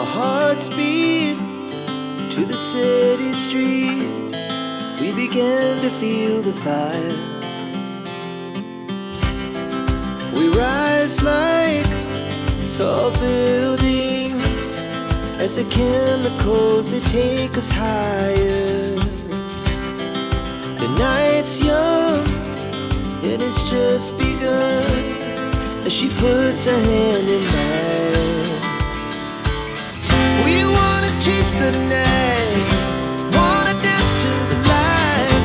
hearts beat to the city streets. We began to feel the fire. We rise like tall buildings as the chemicals, they take us higher. The night's young, it has just begun, as she puts her hand in mine. We wanna chase the night, wanna dance to the light,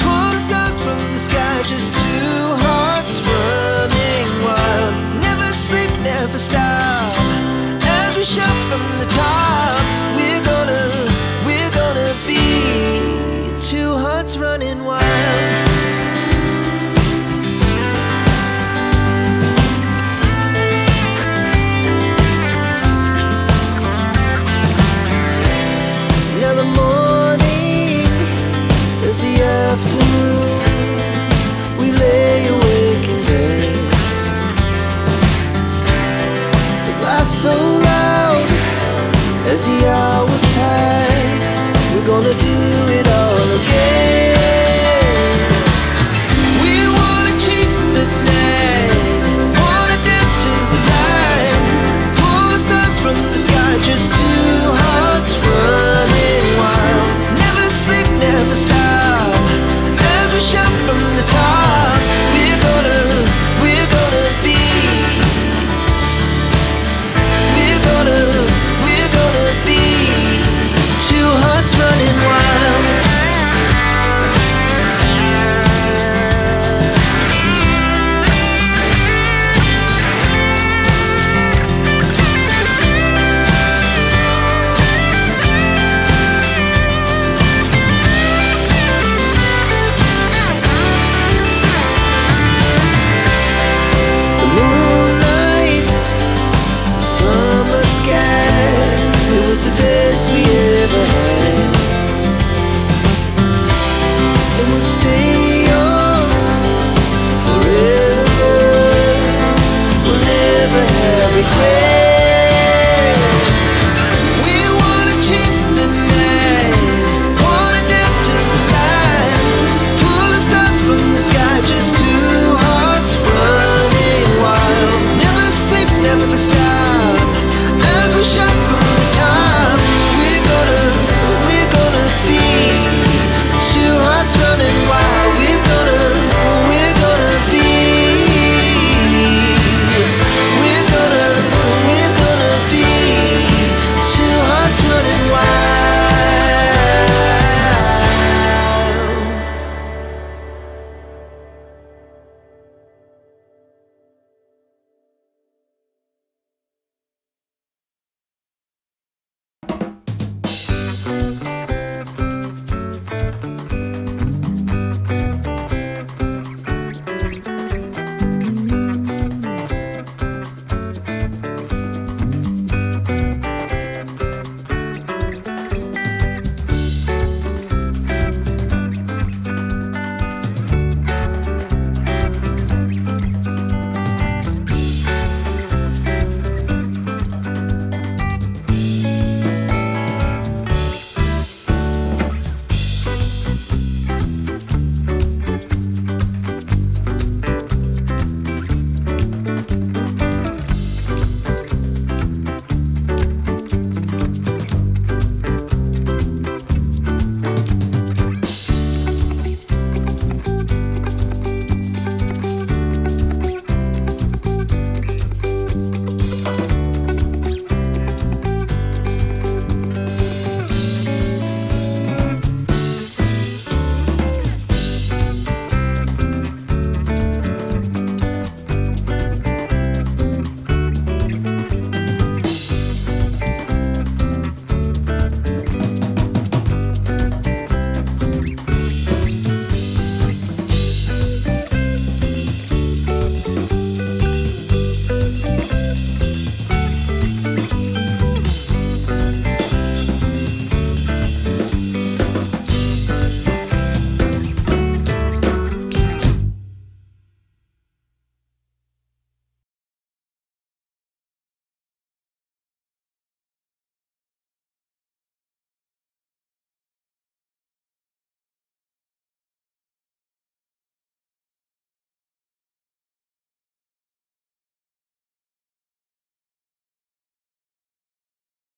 pull the stars from the sky, just two hearts running wild. Never sleep, never stop, as we shout from the top. We're gonna be two hearts running wild. Now the morning is the afternoon. We lay awake in bed. The laughs so loud as the hours pass. We're gonna do it all again. We wanna chase the night, wanna dance to the light, pull the stars from the sky, just two hearts running wild. Never sleep, never stop, as we shout from the top. We're gonna be, we're gonna be two hearts running wild. The moonlight, summer sky, it was the best we ever had. And we'll stay on forever. We'll never have regrets. We wanna chase the night, wanna dance to the light, pull the stars from the sky, just two hearts running wild. Never sleep, never stop, as we shout from